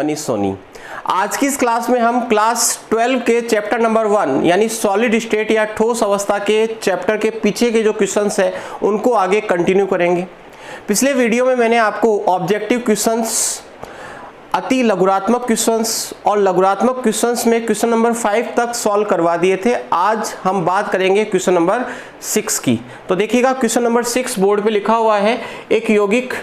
मनीष सोनी। आज की इस क्लास में हम क्लास 12 के चैप्टर नंबर 1 यानी सॉलिड स्टेट या ठोस अवस्था के चैप्टर के पीछे के जो क्वेश्चंस है उनको आगे कंटिन्यू करेंगे। पिछले वीडियो में मैंने आपको ऑब्जेक्टिव क्वेश्चंस, अति लघुरात्मक क्वेश्चंस और लघुरात्मक क्वेश्चंस में क्वेश्चन नंबर 5 तक सॉल्व करवा दिए थे। आज हम बात करेंगे क्वेश्चन नंबर 6 की। तो देखिएगा क्वेश्चन नंबर 6 बोर्ड पे लिखा हुआ है, एक यौगिक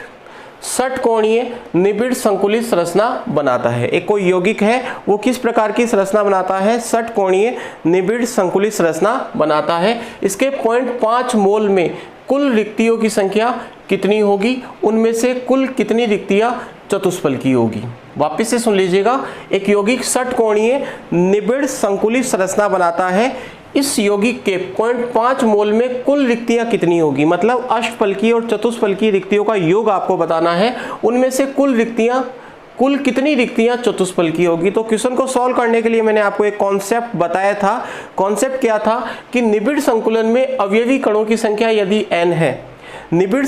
षटकोणीय निबिड़ संकुलित संरचना बनाता है। एक कोई यौगिक है वो किस प्रकार की संरचना बनाता है? षटकोणीय निबिड़ संकुलित संरचना बनाता है। इसके 0.5 मोल में कुल रिक्तियों की संख्या कितनी होगी? उनमें से कुल कितनी रिक्तियां चतुष्फलकीय होगी? वापस से सुन लीजिएगा, एक यौगिक षटकोणीय निबिड़ संकुलित संरचना बनाता है। इस यौगिक के 0.5 मोल में कुल रिक्तियां कितनी होगी? मतलब अष्टफलकीय और चतुष्फलकीय रिक्तियों का योग आपको बताना है। उनमें से कुल कितनी रिक्तियां चतुष्फलकीय होगी? तो क्वेश्चन को सॉल्व करने के लिए मैंने आपको एक कॉन्सेप्ट बताया था। कॉन्सेप्ट क्या था कि निबिड़ संकुलन में अवयवी कणों की संख्या यदि n है, निबिड़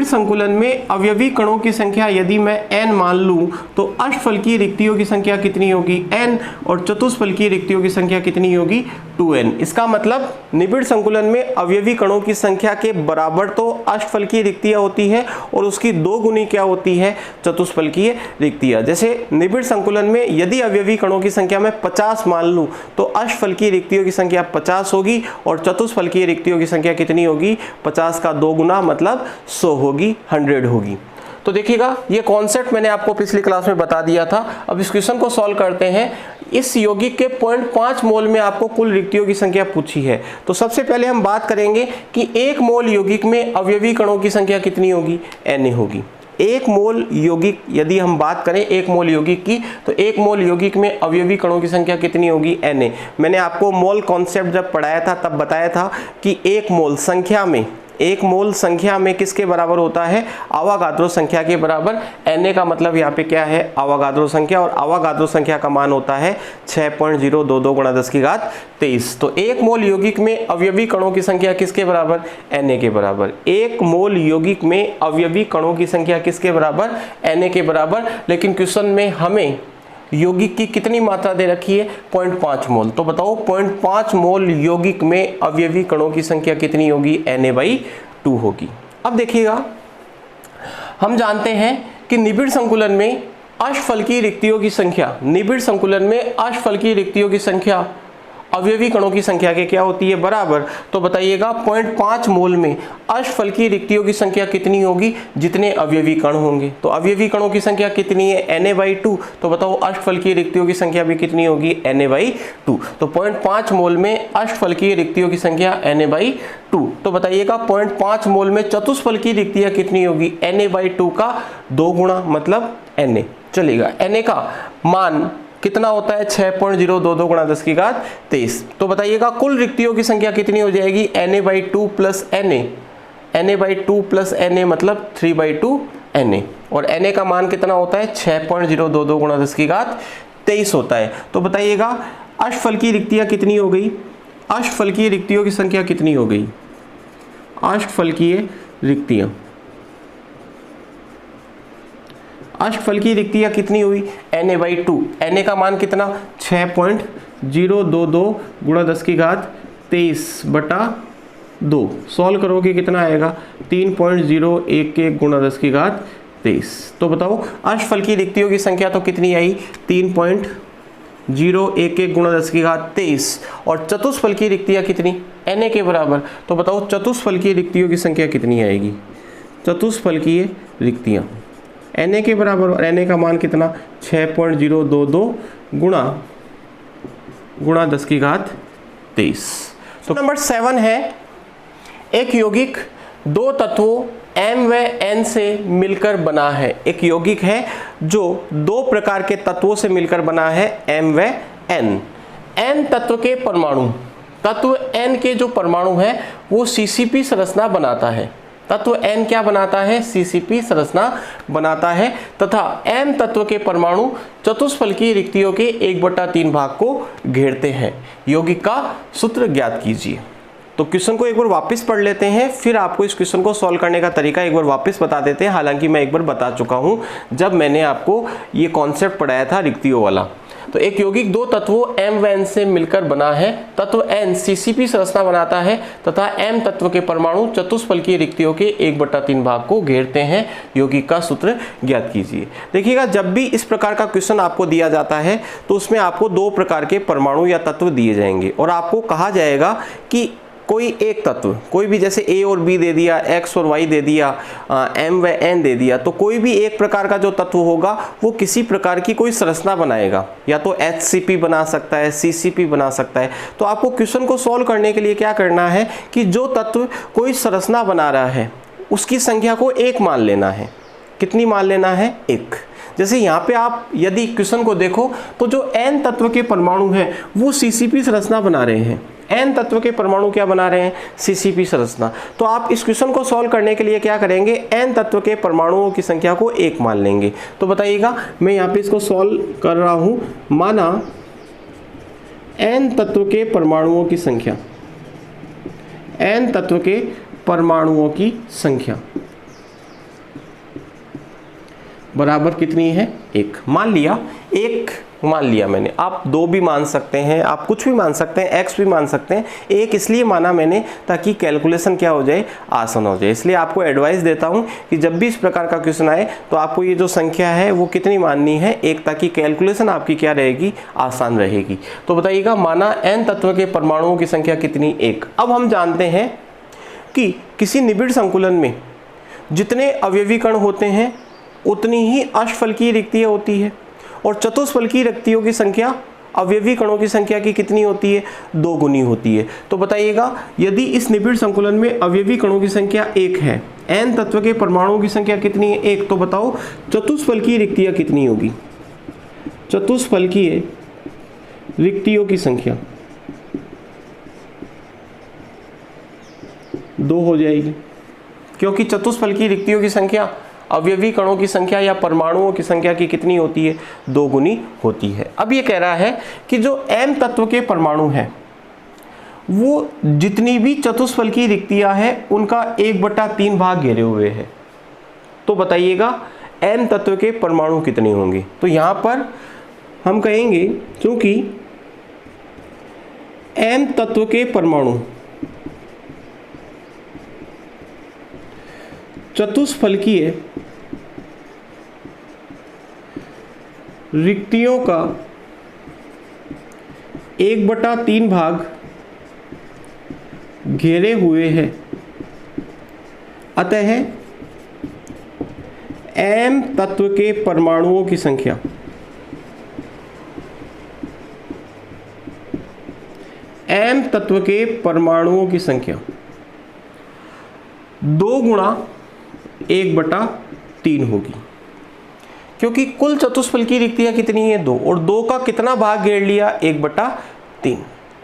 संकुलन में अवयवी कणों की संख्या यदि मैं n मान लूं तो अष्टफलकीय रिक्तियों की संख्या कितनी होगी? n, और चतुष्फलकीय रिक्तियों की संख्या कितनी होगी? 2n। इसका मतलब निबिड़ संकुलन में अवयवी कणों की संख्या के बराबर तो अष्टफलकीय रिक्तियां होती है और उसकी 2 गुनी क्या होती है? चतुष्फलकीय रिक्तियां। जैसे निबिड़ संकुलन में यदि अवयवी कणों की संख्या मैं 50 मान लूं तो अष्टफलकीय रिक्तियों की संख्या 50 होगी और चतुष्फलकीय रिक्तियों की संख्या कितनी होगी? 50 का 2 गुना मतलब 100 होगी, 100 होगी। तो देखिएगा ये कॉन्सेप्ट मैंने आपको पिछली क्लास में बता दिया था। अब इस क्वेश्चन को सॉल्व करते हैं। इस यौगिक के 0.5 मोल में आपको कुल रिक्तियों की संख्या पूछी है। तो सबसे पहले हम बात करेंगे कि 1 मोल यौगिक में अवयवी कणों की संख्या कितनी होगी? Na होगी। 1 मोल यौगिक, यदि हम बात करें 1 मोल यौगिक की, तो 1 मोल यौगिक में अवयवी कणों की संख्या कितनी होगी? Na। मैंने आपको मोल कॉन्सेप्ट जब पढ़ाया था तब बताया था कि 1 मोल संख्या में किसके बराबर होता है? अवागाद्रो संख्या के बराबर। Na का मतलब यहाँ पे क्या है? अवागाद्रो संख्या, और अवागाद्रो संख्या का मान होता है 6.022 गुणा 10 की घात 23। तो 1 मोल यौगिक में अवयवी कणों की संख्या किसके बराबर? Na के बराबर। 1 मोल यौगिक में अवयवी कणों की संख्या किसके बराबर? Na के बराबर। लेकिन क्वेश्चन में हमें यौगिक की कितनी मात्रा दे रखी है? 0.5 मोल। तो बताओ 0.5 मोल यौगिक में अवयवी कणों की संख्या कितनी होगी? Na/2 होगी। अब देखिएगा, हम जानते हैं कि निबिड़ संकुलन में अष्टफलकीय रिक्तियों की संख्या अवयवी कणों की संख्या के क्या होती है? बराबर। तो बताइएगा 0.5 मोल में अष्टफलकीय रिक्तियों की संख्या कितनी होगी? जितने अवयवी कण होंगे। तो अवयवी कणों की संख्या कितनी है? Na/2। तो बताओ अष्टफलकीय रिक्तियों की संख्या भी कितनी होगी? Na/2। तो 0.5 मोल में अष्टफलकीय रिक्तियों की संख्या Na/2। तो बताइएगा 0.5 मोल में चतुष्फलकीय रिक्तियां कितनी होगी? Na/2 का 2 गुणा मतलब Na। चलेगा, Na का मान कितना होता है? 6.022 गुणा 10 की घात 23। तो बताइएगा कुल रिक्तियों की संख्या कितनी हो जाएगी? Na/2 plus Na। Na/2 plus Na मतलब 3/2 Na। और Na का मान कितना होता है? 6.022 गुणा 10 की घात 23 होता है। तो बताइएगा अष्टफलकीय रिक्तियां कितनी हो गई? अष्टफलकीय रिक्तियों की संख्या कितनी हो गई? अष्टफलकीय रिक्तियां कितनी हुई? Na/2। Na का मान कितना? 6.022 गुणा 10 की घात 23/2। सॉल्व करोगे कितना आएगा? 3.011 गुणा 10 की घात 23। तो बताओ अष्टफलकीय रिक्तियों की संख्या तो कितनी आई? 3.011 गुणा 10 की घात 23। और चतुष्फलकीय रिक्तियां कितनी? Na के बराबर। तो बताओ चतुष्फलकीय रिक्तियों की संख्या कितनी आएगी? चतुष्फलकीय रिक्तियां Na के बराबर, और Na का मान कितना? 6.022 गुणा 10 की घात 23। तो नंबर 7 है, एक यौगिक 2 तत्वों M व N से मिलकर बना है। एक यौगिक है जो 2 प्रकार के तत्वों से मिलकर बना है, M व N। N तत्व के परमाणु, तत्व N के जो परमाणु है वो CCP संरचना बनाता है। तत्व N क्या बनाता है? CCP संरचना बनाता है। तथा M तत्व के परमाणु चतुष्फलकीय रिक्तियों के 1/3 भाग को घेरते हैं। यौगिक का सूत्र ज्ञात कीजिए। तो क्वेश्चन को एक बार वापस पढ़ लेते हैं, फिर आपको इस क्वेश्चन को सॉल्व करने का तरीका एक बार वापस बता देते हैं। हालांकि मैं एक बार बता चुका हूं जब मैंने आपको ये कॉन्सेप्ट पढ़ाया था रिक्तियों वाला। तो एक यौगिक दो तत्वों M व N से मिलकर बना है। तत्व N CCP संरचना बनाता है तथा M तत्व के परमाणु चतुष्फलकीय रिक्तियों के 1/3 भाग को घेरते हैं। यौगिक का सूत्र ज्ञात कीजिए। देखिएगा, जब भी इस प्रकार का क्वेश्चन आपको दिया जाता है तो उसमें आपको दो प्रकार के परमाणु या तत्व दिए जाएंगे और आपको कहा जाएगा कि कोई एक तत्व, कोई भी, जैसे A और B दे दिया, X और Y दे दिया, M व N दे दिया, तो कोई भी एक प्रकार का जो तत्व होगा वो किसी प्रकार की कोई संरचना बनाएगा, या तो HCP बना सकता है, CCP बना सकता है। तो आपको क्वेश्चन को सॉल्व करने के लिए क्या करना है कि जो तत्व कोई संरचना बना रहा है उसकी संख्या को 1 मान लेना है। कितनी मान लेना है? 1। जैसे यहाँ पे आप यदि क्वेश्चन को देखो तो जो N तत्व के परमाणु हैं वो CCP संरचना बना रहे हैं। N तत्व के परमाणु क्या बना रहे हैं? CCP संरचना। तो आप इस क्वेश्चन को सॉल्व करने के लिए क्या करेंगे? N तत्व के परमाणुओं की संख्या को 1 मान लेंगे। तो बताइएगा, मैं यहाँ पे इसको सॉल्व कर रहा हूँ। माना N तत्व के परमाणुओं की संख्या, N तत्व के परमाणुओं की संख्या बराबर कितनी है? 1 मान लिया। 1 मान लिया मैंने। आप 2 भी मान सकते हैं, आप कुछ भी मान सकते हैं, X भी मान सकते हैं। 1 इसलिए माना मैंने ताकि कैलकुलेशन क्या हो जाए? आसान हो जाए। इसलिए आपको एडवाइस देता हूं कि जब भी इस प्रकार का क्वेश्चन आए तो आपको ये जो संख्या है वो कितनी माननी है? 1, ताकि कैलकुलेशन आपकी क्या रहेगी? आसान रहेगी। तो बताइएगा, माना N तत्व के परमाणुओं की संख्या कितनी? 1। अब हम जानते हैं कि किसी निबिड़ संकुलन में जितने अवयवी कण होते हैं उतनी ही अष्टफलकीय रिक्तियां होती है और चतुष्फलकीय रिक्तियों की संख्या अवयवी कणों की संख्या की कितनी होती है? 2 गुनी होती है। तो बताइएगा, यदि इस निबिड़ संकुलन में अवयवी कणों की संख्या 1 है, N तत्व के परमाणुओं की संख्या कितनी है? 1। तो बताओ चतुष्फलकीय रिक्तियां कितनी होगी? चतुष्फलकीय रिक्तियों की संख्या 2 हो जाएगी, क्योंकि चतुष्फलकीय रिक्तियों की संख्या अवयवी कणों की संख्या या परमाणुओं की संख्या की कितनी होती है? 2 गुनी होती है। अब ये कह रहा है कि जो M तत्व के परमाणु हैं वो जितनी भी चतुष्फलकीय रिक्तियां हैं उनका 1/3 भाग घेरे हुए हैं। तो बताइएगा M तत्व के परमाणु कितने होंगे? तो यहां पर हम कहेंगे क्योंकि M तत्व के परमाणु चतुष्फलकीय रिक्तियों का 1/3 भाग घेरे हुए हैं, अतः M तत्व के परमाणुओं की संख्या M तत्व के परमाणुओं की संख्या 2 गुणा 1/3 होगी, क्योंकि कुल चतुष्फलकीय रिक्तियां कितनी है? 2, और 2 का कितना भाग घेर लिया? 1/3।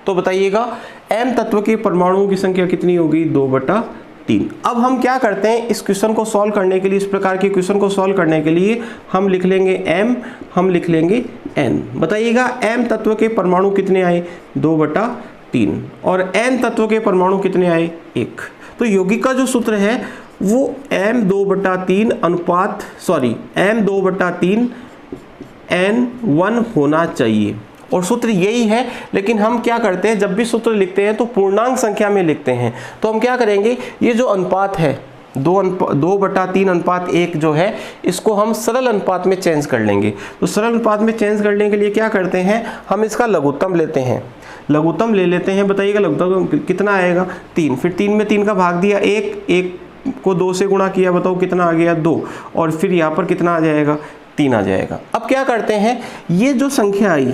तो बताइएगा M तत्व के परमाणुओं की संख्या कितनी होगी? 2/3। अब हम क्या करते हैं इस क्वेश्चन को सॉल्व करने के लिए, इस प्रकार के क्वेश्चन को सॉल्व करने के लिए हम लिख लेंगे M, हम लिख लेंगे N। बताइएगा M तत्व के परमाणु कितने आए? 2/3। और N तत्व के परमाणु कितने आए? 1। तो यौगिक का जो सूत्र है वो M2/3 N1 होना चाहिए, और सूत्र यही है। लेकिन हम क्या करते हैं, जब भी सूत्र लिखते हैं तो पूर्णांक संख्या में लिखते हैं। तो हम क्या करेंगे, ये जो अनुपात है 2/3 जो है, इसको हम सरल अनुपात में चेंज कर लेंगे। तो सरल अनुपात में चेंज करने के लिए क्या करते हैं, हम इसका लघुत्तम लेते हैं, लघुत्तम ले लेते हैं। बताइएगा लघुत्तम कितना आएगा? 3। फिर 3 में 3 का भाग दिया 1 को 2 से गुणा किया, बताओ कितना आ गया? 2। और फिर यहाँ पर कितना आ जाएगा? 3 आ जाएगा। अब क्या करते हैं, ये जो संख्या आई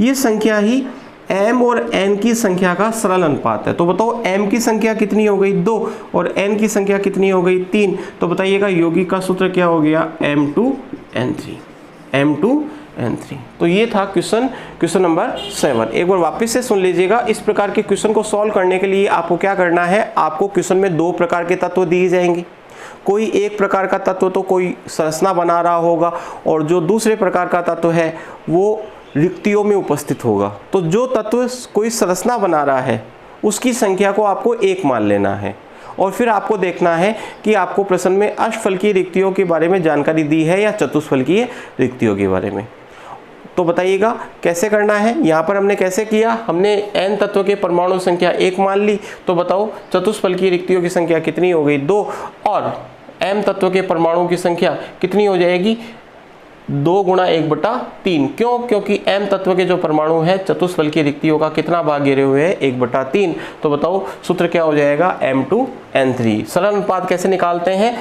ये संख्या ही M और N की संख्या का सरल अनुपात है। तो बताओ M की संख्या कितनी हो गई? 2, और N की संख्या कितनी हो गई? 3। तो बताइएगा यौगिक का सूत्र क्या हो गया? M2N3। M2N3। तो ये था क्वेश्चन नंबर 7। एक बार वापस से सुन लीजिएगा। इस प्रकार के क्वेश्चन को सॉल्व करने के लिए आपको क्या करना है, आपको क्वेश्चन में 2 प्रकार के तत्व दिए जाएंगे। कोई एक प्रकार का तत्व तो कोई संरचना बना रहा होगा, और जो दूसरे प्रकार का तत्व है वो रिक्तियों में उपस्थित होगा। तो जो तत्व कोई संरचना बना रहा है उसकी संख्या को आपको 1 मान लेना है और फिर आपको देखना है कि आपको प्रश्न में अष्टफलकीय रिक्तियों के बारे में जानकारी दी है या चतुष्फलकीय रिक्तियों के बारे में। तो बताइएगा कैसे करना है। यहाँ पर हमने कैसे किया, हमने n तत्व के परमाणु संख्या 1 मान ली। तो बताओ चतुष्फलकीय रिक्तियों की संख्या कितनी हो गई, 2, और m तत्व के परमाणु की संख्या कितनी हो जाएगी, 2 गुणा 1/3। क्यों, क्योंकि m तत्व के जो परमाणु है चतुष्फलकीय रिक्तियों का कितना भाग घेरे हुए हैं, 1/3। तो बताओ सूत्र क्या हो जाएगा, m2n3। सरल अनुपात कैसे निकालते हैं,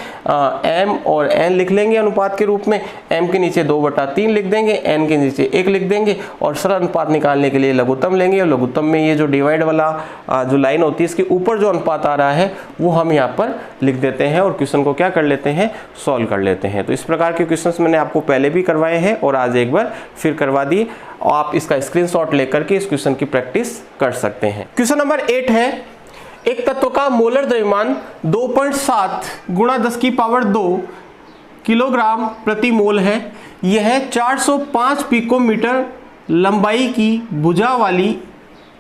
m और n लिख लेंगे अनुपात के रूप में, m के नीचे 2/3 लिख देंगे, n के नीचे 1 लिख देंगे और सरल अनुपात निकालने के लिए लघुत्तम लेंगे और लघुत्तम में ये जो डिवाइड वाला जो लाइन होती है इसके ऊपर जो अनुपात आ रहा है वो हम यहाँ पर लिख देते हैं और क्वेश्चन को क्या कर लेते हैं, सॉल्व कर लेते हैं। तो इस प्रकार के क्वेश्चंस मैंने आपको पहले भी करवाए हैं और आज एक बार फिर करवा दिए। आप इसका स्क्रीनशॉट लेकर के इस क्वेश्चन की प्रैक्टिस कर सकते हैं। क्वेश्चन नंबर 8 है, एक तत्व का मोलर द्रव्यमान 2.7 गुणा 10⁻² किलोग्राम प्रति मोल है। यह 405 पिकोमीटर लंबाई की भुजा वाली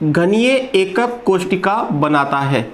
घनीय एकक कोष्टिका बनाता है।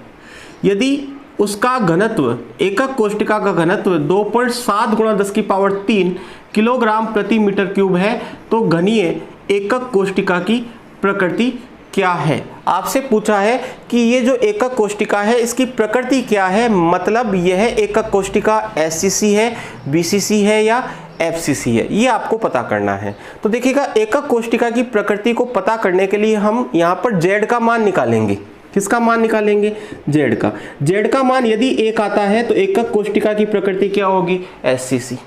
यदि उसका घनत्व, एकक कोष्टिका का घनत्व 2.7 गुणा 10⁻³ किलोग्राम प्रति मीटर क्यूब है तो घनीय एकक कोष्टिका की प्रकृति क्या है। आपसे पूछा है कि ये जो एकक कोष्टिका है इसकी प्रकृति क्या है, मतलब यह एकक कोष्टिका SCC है, BCC है या FCC है, ये आपको पता करना है। तो देखिएगा एकक कोष्टिका की प्रकृति को पता करने के लिए हम यहाँ पर Z का मान निकालेंगे। किसका मान निकालेंगे, Z का। Z का मान यदि 1 आता है तो एकक कोष्टिका की प्रकृति क्या होगी, SCC।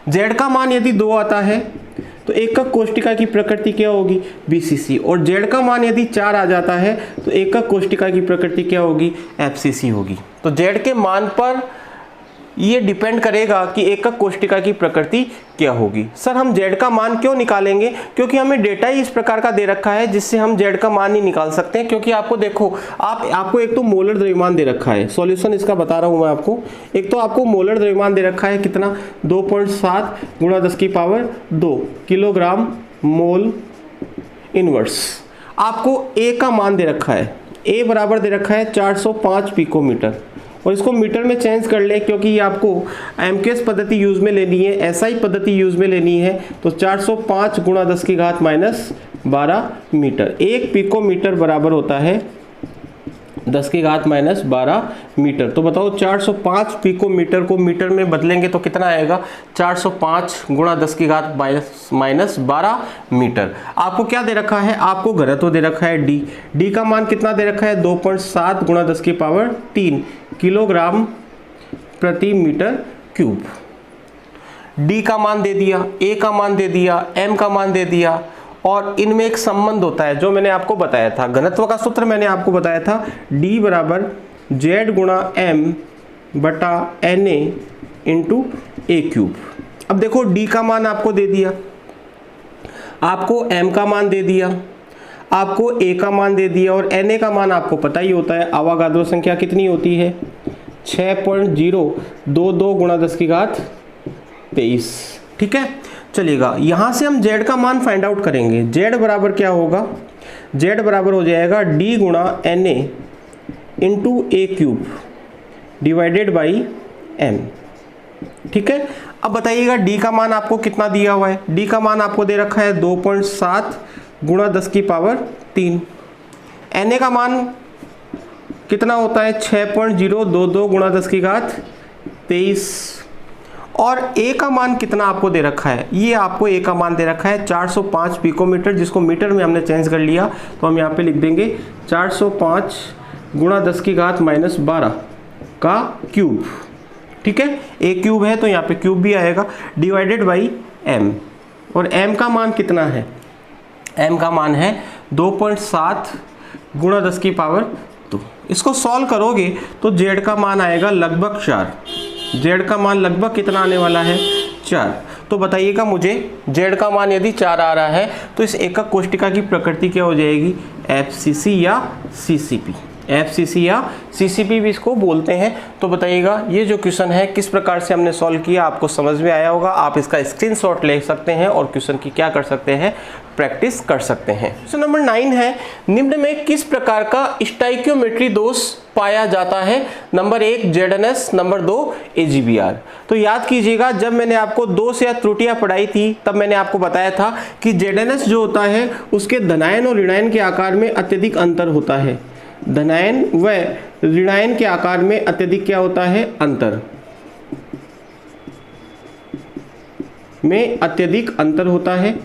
Z का मान यदि 2 आता है तो एकक कोष्टिका की प्रकृति क्या होगी, BCC। और Z का मान यदि 4 आ जाता है तो एकक कोष्टिका की प्रकृति क्या होगी, FCC होगी। तो Z के मान पर ये डिपेंड करेगा कि एकक कोष्टिका की प्रकृति क्या होगी। सर हम Z का मान क्यों निकालेंगे, क्योंकि हमें डेटा ही इस प्रकार का दे रखा है जिससे हम Z का मान ही निकाल सकते हैं। क्योंकि आपको देखो, आपको एक तो मोलर द्रव्यमान दे रखा है, सॉल्यूशन इसका बता रहा हूं मैं आपको। एक तो आपको मोलर द्रव्यमान दे रखा है कितना, 2.7 गुणा 10⁻² किलोग्राम मोल इनवर्स। आपको A का मान दे रखा है, A बराबर दे रखा है 405 पिकोमीटर और इसको मीटर में चेंज कर ले क्योंकि ये आपको एमकेएस पद्धति यूज में लेनी है, एसआई पद्धति यूज में लेनी है। तो 405 गुणा 10⁻12 मीटर। 1 पिकोमीटर बराबर होता है 10⁻12 मीटर। तो बताओ 405 पिकोमीटर को मीटर में बदलेंगे तो कितना आएगा, 405 गुणा 10⁻12 मीटर। आपको क्या दे रखा है, आपको घनत्व दे रखा है D। D का मान कितना दे रखा है, 2.7 गुणा 10⁻³ किलोग्राम प्रति मीटर क्यूब। D का मान दे दिया, A का मान दे दिया, M का मान दे दिया और इनमें एक संबंध होता है जो मैंने आपको बताया था। घनत्व का सूत्र मैंने आपको बताया था, D बराबर Z गुणा M बटा Na इंटू A क्यूब। अब देखो D का मान आपको दे दिया, आपको M का मान दे दिया, आपको A का मान दे दिया और Na का मान आपको पता ही होता है। अवागाद्रो संख्या कितनी होती है, 6.022 गुणा 10⁻23। ठीक है, चलिएगा यहाँ से हम Z का मान फाइंड आउट करेंगे। Z बराबर क्या होगा, Z बराबर हो जाएगा D गुणा Na into A cube divided by M। ठीक है, अब बताइएगा D का मान आपको कितना दिया हुआ है, D का मान आपको दे रखा है 2.7 गुणा 10⁻³ Na का मान कितना होता है, 6.022 गुणा 10⁻23 और A का मान कितना आपको दे रखा है, ये आपको A का मान दे रखा है 405 पिकोमीटर, जिसको मीटर में हमने चेंज कर लिया। तो हम यहाँ पे लिख देंगे 405 गुणा 10⁻12 का क्यूब। ठीक है, A क्यूब है तो यहाँ पे क्यूब भी आएगा, डिवाइडेड बाई M। और M का मान कितना है, M का मान है 2.7 गुणा 10⁻²। इसको सॉल्व करोगे तो Z का मान आएगा लगभग 4। Z का मान लगभग कितना आने वाला है, 4। तो बताइएगा मुझे Z का मान यदि 4 आ रहा है तो इस एकक कोष्टिका की प्रकृति क्या हो जाएगी, FCC या CCP। FCC या CCP भी इसको बोलते हैं। तो बताइएगा ये जो क्वेश्चन है किस प्रकार से हमने सॉल्व किया, आपको समझ में आया होगा। आप इसका स्क्रीनशॉट ले सकते हैं और क्वेश्चन की क्या कर सकते हैं, प्रैक्टिस कर सकते हैं। क्वेश्चन नंबर 9 है, निम्न में किस प्रकार का स्टाइकियोमेट्री दोष पाया जाता है? Number 1 ZNS, number 2 AGBR। तो याद कीजिएगा जब मैंने आपको दोष या त्रुटियां पढ़ाई थी तब मैंने आपको बताया था कि ZNS जो होता है उसके धनायन और ऋणायन के आकार में अत्यधिक अंतर होता है। धनायन व ऋणायन के आकार में अत्यधिक क्या होता है, अंतर में अत्यधिक अंतर होता है।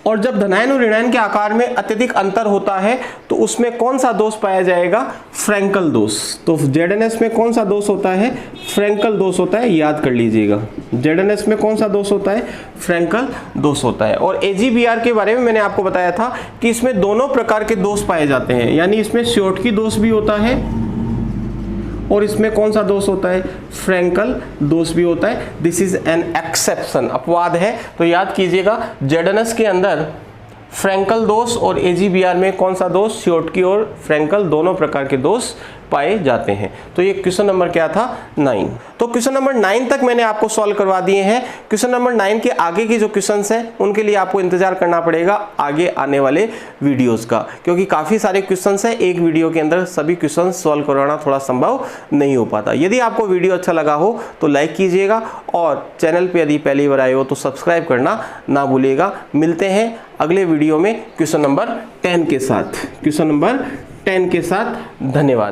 और जब धनायन और ऋणायन के आकार में अत्यधिक अंतर होता है तो उसमें कौन सा दोष पाया जाएगा, फ्रैंकल दोष। तो ZNS में कौन सा दोष होता है, फ्रैंकल दोष होता है, याद कर लीजिएगा। ZNS में कौन सा दोष होता है, फ्रैंकल दोष होता है। और AGBR के बारे में मैंने आपको बताया था कि इसमें दोनों प्रकार के दोष पाए जाते हैं, यानी इसमें श्योटकी दोष भी होता है और इसमें कौन सा दोष होता है, फ्रैंकल दोष भी होता है। दिस इज एन एक्सेप्शन, अपवाद है। तो याद कीजिएगा ZNS के अंदर फ्रैंकल दोष और AGBR में कौन सा दोष, श्योटकी और फ्रैंकल दोनों प्रकार के दोष पाए जाते हैं। तो ये क्वेश्चन नंबर क्या था, 9। तो क्वेश्चन नंबर 9 तक मैंने आपको सॉल्व करवा दिए हैं। क्वेश्चन नंबर 9 के आगे की जो क्वेश्चंस हैं उनके लिए आपको इंतजार करना पड़ेगा आगे आने वाले वीडियोस का, क्योंकि काफ़ी सारे क्वेश्चंस हैं, एक वीडियो के अंदर सभी क्वेश्चंस सॉल्व करवाना थोड़ा संभव नहीं हो पाता। यदि आपको वीडियो अच्छा लगा हो तो लाइक कीजिएगा और चैनल पर यदि पहली बार आए हो तो सब्सक्राइब करना ना भूलिएगा। मिलते हैं अगले वीडियो में क्वेश्चन नंबर 10 के साथ, क्वेश्चन नंबर 10 के साथ। धन्यवाद।